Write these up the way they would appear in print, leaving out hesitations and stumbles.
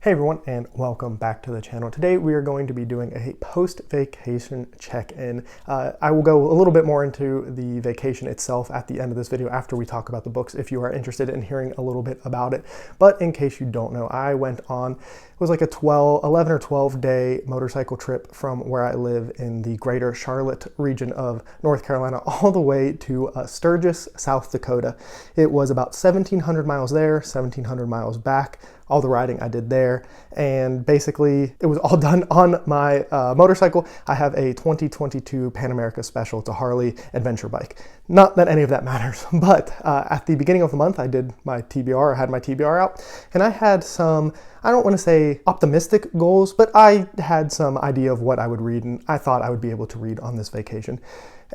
Hey everyone, and welcome back to the channel. Today we are going to be doing a post-vacation check-in. I will go a little bit more into the vacation itself at the end of this video after we talk about the books if you are interested in hearing a little bit about it. But in case you don't know, I went on, it was like a 11 or 12 day motorcycle trip from where I live in the greater Charlotte region of North Carolina all the way to Sturgis, South Dakota. It was about 1,700 miles there, 1,700 miles back. All the riding I did there, and basically it was all done on my motorcycle. I have a 2022 Pan America Special. It's a Harley adventure bike. Not that any of that matters, but at the beginning of the month I did my TBR, I had my TBR out, and I had some, I don't want to say optimistic goals, but I had some idea of what I would read and I thought I would be able to read on this vacation.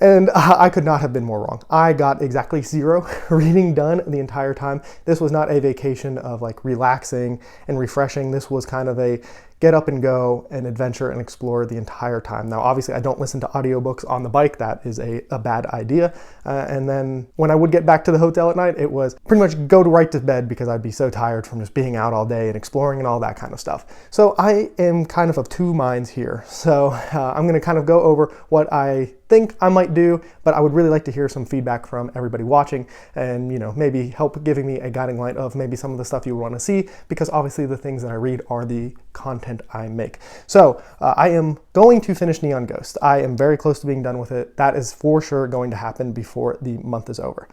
And I could not have been more wrong. I got exactly 0 reading done the entire time. This was not a vacation of like relaxing and refreshing. This was kind of a get up and go and adventure and explore the entire time. Now, obviously I don't listen to audiobooks on the bike. That is a bad idea. And then when I would get back to the hotel at night, it was pretty much go right to bed because I'd be so tired from just being out all day and exploring and all that kind of stuff. So I am kind of two minds here. So I'm gonna kind of go over what I think I might do, but I would really like to hear some feedback from everybody watching and, you know, maybe help giving me a guiding light of maybe some of the stuff you want to see, because obviously the things that I read are the content I make. So I am going to finish Neon Ghost. I am very close to being done with it. That is for sure going to happen before the month is over.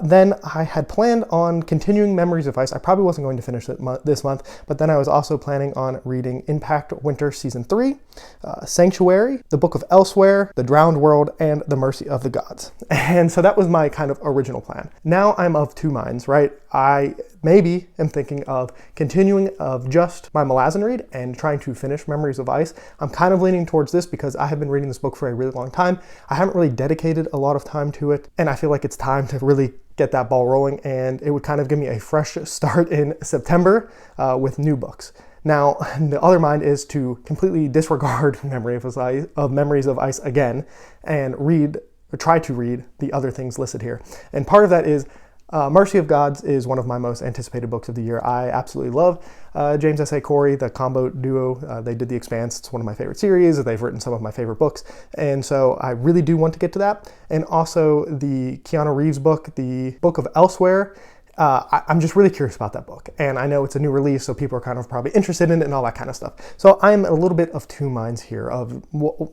Then I had planned on continuing Memories of Ice. I probably wasn't going to finish it this month, but then I was also planning on reading Impact Winter Season 3, Sanctuary, the Book of Elsewhere, The Drowned World, and The Mercy of the Gods. And so that was my kind of original plan. Now I'm of two minds, right? I maybe am thinking of continuing of just my Malazan read and trying to finish Memories of Ice. I'm kind of leaning towards this because I have been reading this book for a really long time. I haven't really dedicated a lot of time to it, and I feel like it's time to really get that ball rolling, and it would kind of give me a fresh start in September with new books. Now, the other mind is to completely disregard Memories of Ice again and read, or try to read, the other things listed here. And part of that is Mercy of Gods is one of my most anticipated books of the year. I absolutely love James S.A. Corey, the combo duo. They did The Expanse. It's one of my favorite series. They've written some of my favorite books. And so I really do want to get to that. And also the Keanu Reeves book, the Book of Elsewhere. I'm just really curious about that book, and I know it's a new release, so people are kind of probably interested in it and all that kind of stuff. So I'm a little bit of two minds here of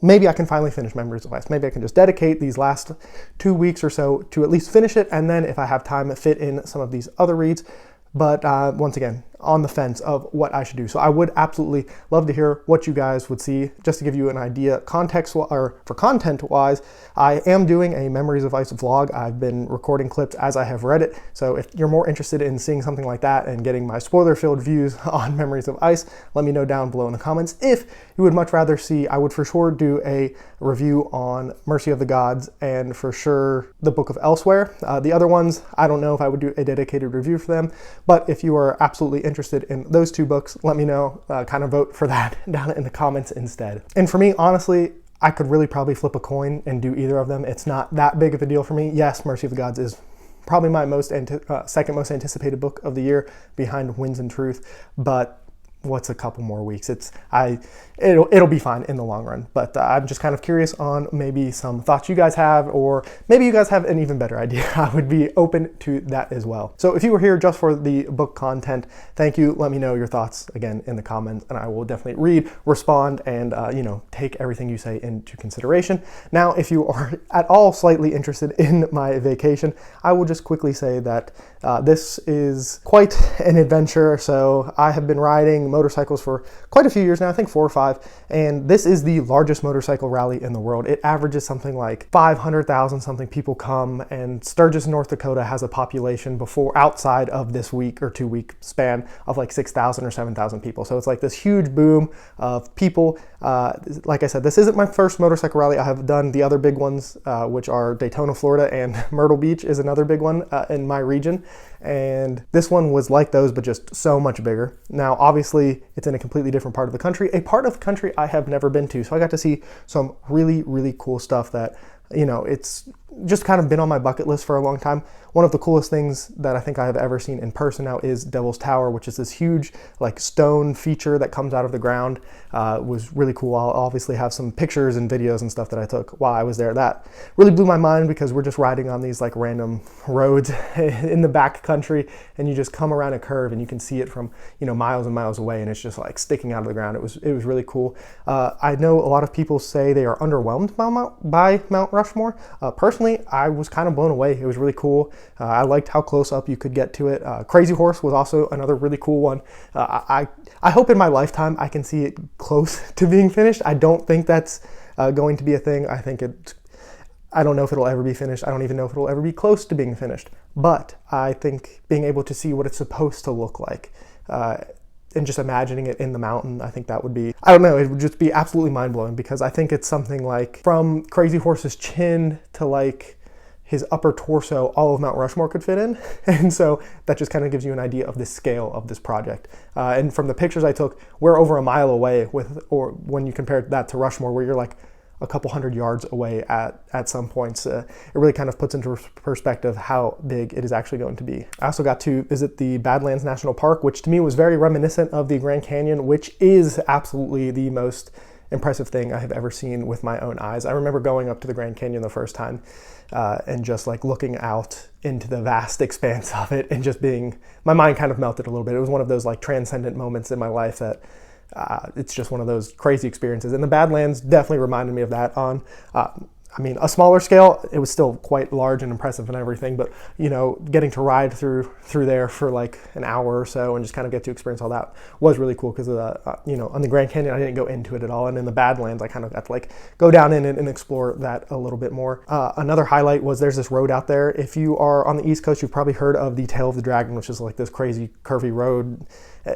maybe I can finally finish Memories of Ice. Maybe I can just dedicate these last 2 weeks or so to at least finish it, and then if I have time, fit in some of these other reads. But once again, on the fence of what I should do. So I would absolutely love to hear what you guys would see. Just to give you an idea, for content wise, I am doing a Memories of Ice vlog. I've been recording clips as I have read it. So if you're more interested in seeing something like that and getting my spoiler-filled views on Memories of Ice, let me know down below in the comments. If you would much rather see, I would for sure do a review on Mercy of the Gods and for sure the Book of Elsewhere. The other ones, I don't know if I would do a dedicated review for them, but if you are absolutely interested in those two books, let me know, kind of vote for that down in the comments instead. And for me, honestly, I could really probably flip a coin and do either of them. It's not that big of a deal for me. Yes, Mercy of the Gods is probably my second most anticipated book of the year behind Winds and Truth, but what's a couple more weeks? It'll be fine in the long run. But I'm just kind of curious on maybe some thoughts you guys have, or maybe you guys have an even better idea. I would be open to that as well. So if you were here just for the book content, thank you. Let me know your thoughts again in the comments, and I will definitely read, respond, and take everything you say into consideration. Now, if you are at all slightly interested in my vacation, I will just quickly say that this is quite an adventure. So I have been riding motorcycles for quite a few years now, I think 4 or 5, and this is the largest motorcycle rally in the world. It averages something like 500,000 something people come, and Sturgis, North Dakota has a population outside of this week or 2 week span of like 6,000 or 7,000 people. So it's like this huge boom of people. Like I said, this isn't my first motorcycle rally. I have done the other big ones, which are Daytona, Florida, and Myrtle Beach is another big one in my region. And this one was like those, but just so much bigger. Now, obviously, it's in a completely different part of the country, a part of the country I have never been to. So I got to see some really, really cool stuff that you know, it's just kind of been on my bucket list for a long time. One of the coolest things that I think I have ever seen in person now is Devil's Tower, which is this huge like stone feature that comes out of the ground. It was really cool. I'll obviously have some pictures and videos and stuff that I took while I was there. That really blew my mind because we're just riding on these like random roads in the back country, and you just come around a curve and you can see it from, you know, miles and miles away, and it's just like sticking out of the ground. It was really cool. I know a lot of people say they are underwhelmed by Mount Rushmore. Personally, I was kind of blown away. It was really cool. I liked how close up you could get to it. Crazy Horse was also another really cool one. I hope in my lifetime I can see it close to being finished. I don't think that's going to be a thing. I don't know if it'll ever be finished. I don't even know if it'll ever be close to being finished. But I think being able to see what it's supposed to look like, and just imagining it in the mountain, I think that would be, I don't know, it would just be absolutely mind-blowing, because I think it's something like from Crazy Horse's chin to like his upper torso, all of Mount Rushmore could fit in. And so that just kind of gives you an idea of the scale of this project. And from the pictures I took, we're over a mile away or when you compare that to Rushmore, where you're like a couple hundred yards away at some points. It really kind of puts into perspective how big it is actually going to be. I also got to visit the Badlands National Park, which to me was very reminiscent of the Grand Canyon, which is absolutely the most impressive thing I have ever seen with my own eyes. I remember going up to the Grand Canyon the first time and just like looking out into the vast expanse of it and just being, my mind kind of melted a little bit. It was one of those like transcendent moments in my life that it's just one of those crazy experiences. And the Badlands definitely reminded me of that on, I mean, a smaller scale. It was still quite large and impressive and everything, but you know, getting to ride through there for like an hour or so and just kind of get to experience all that was really cool, because you know, on the Grand Canyon I didn't go into it at all, and in the Badlands I kind of got to like go down in it and explore that a little bit more. Another highlight was there's this road out there. If you are on the East Coast, you've probably heard of the Tail of the Dragon, which is like this crazy curvy road.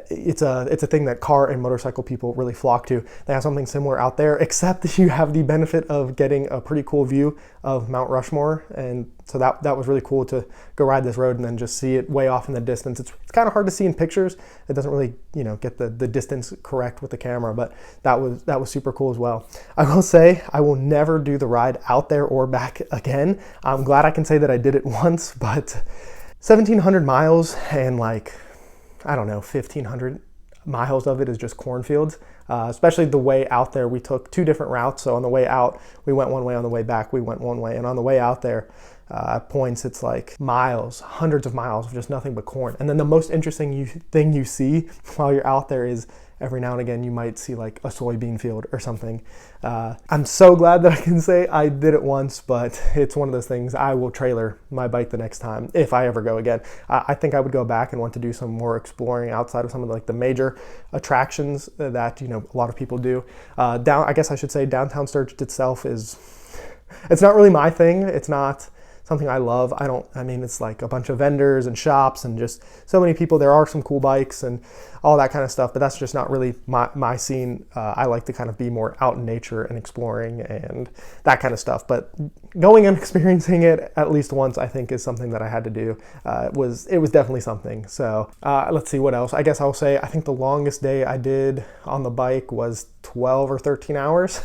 It's a thing that car and motorcycle people really flock to. They have something similar out there, except that you have the benefit of getting a pretty cool view of Mount Rushmore, and so that was really cool to go ride this road and then just see it way off in the distance. It's kind of hard to see in pictures. It doesn't really, you know, get the distance correct with the camera, but that was super cool as well. I will say I will never do the ride out there or back again. I'm glad I can say that I did it once, but 1,700 miles and like, I don't know, 1,500 miles of it is just cornfields. Especially the way out there, we took two different routes. So on the way out, we went one way. On the way back, we went one way. And on the way out there, at points, it's like miles, hundreds of miles of just nothing but corn. And then the most interesting thing you see while you're out there is every now and again, you might see like a soybean field or something. I'm so glad that I can say I did it once, but it's one of those things. I will trailer my bike the next time if I ever go again. I think I would go back and want to do some more exploring outside of some of like the major attractions that, you know, a lot of people do. I guess I should say downtown Sturgis itself it's not really my thing. It's not something I love. I mean, it's like a bunch of vendors and shops and just so many people. There are some cool bikes and all that kind of stuff, but that's just not really my scene. I like to kind of be more out in nature and exploring and that kind of stuff. But going and experiencing it at least once, I think, is something that I had to do. It was definitely something. So let's see what else. I guess I'll say I think the longest day I did on the bike was 12 or 13 hours.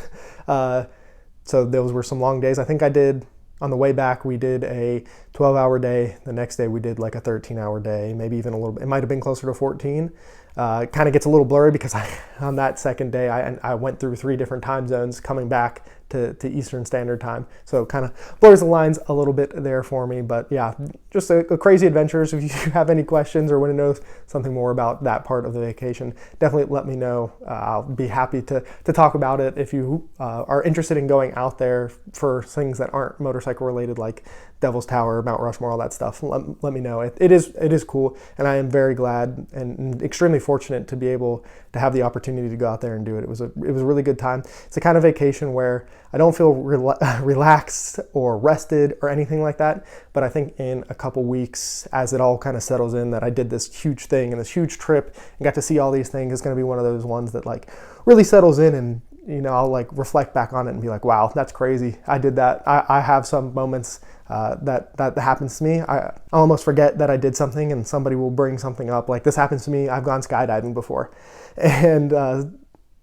So those were some long days. I think I did. On the way back, we did a 12-hour day. The next day, we did like a 13-hour day, maybe even a little bit. It might have been closer to 14. It kind of gets a little blurry because on that second day, I went through 3 different time zones coming back to Eastern Standard Time. So it kind of blurs the lines a little bit there for me. But yeah, just a crazy adventure. So if you have any questions or want to know something more about that part of the vacation, definitely let me know. I'll be happy to talk about it. If you are interested in going out there for things that aren't motorcycle related, like Devil's Tower, Mount Rushmore, all that stuff, let me know. It is cool, and I am very glad and extremely fortunate to be able to have the opportunity to go out there and do it. It was a really good time. It's a kind of vacation where I don't feel relaxed or rested or anything like that, but I think in a couple weeks, as it all kind of settles in, that I did this huge thing and this huge trip and got to see all these things, it's going to be one of those ones that like really settles in, and you know, I'll like reflect back on it and be like, wow, that's crazy. I did that. I have some moments that happens to me. I almost forget that I did something, and somebody will bring something up. Like this happens to me. I've gone skydiving before, and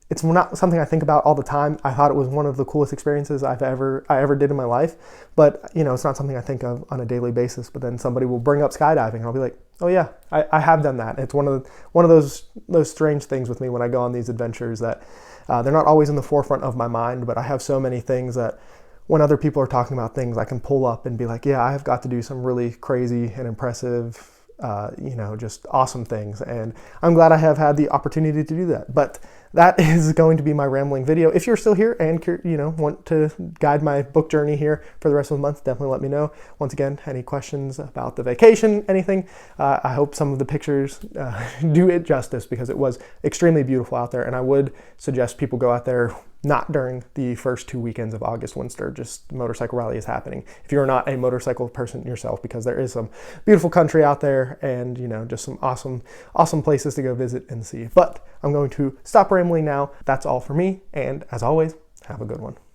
it's not something I think about all the time. I thought it was one of the coolest experiences I ever did in my life, but you know, it's not something I think of on a daily basis. But then somebody will bring up skydiving, and I'll be like, oh yeah, I have done that. It's one of those strange things with me when I go on these adventures that they're not always in the forefront of my mind, but I have so many things that when other people are talking about things, I can pull up and be like, yeah, I have got to do some really crazy and impressive, you know, just awesome things. And I'm glad I have had the opportunity to do that. But that is going to be my rambling video. If you're still here and, you know, want to guide my book journey here for the rest of the month, definitely let me know. Once again, any questions about the vacation, anything, I hope some of the pictures do it justice, because it was extremely beautiful out there. And I would suggest people go out there not during the first 2 weekends of August when Sturgis Motorcycle Rally is happening, if you're not a motorcycle person yourself, because there is some beautiful country out there and, you know, just some awesome places to go visit and see. But I'm going to stop rambling now. That's all for me, and as always, have a good one.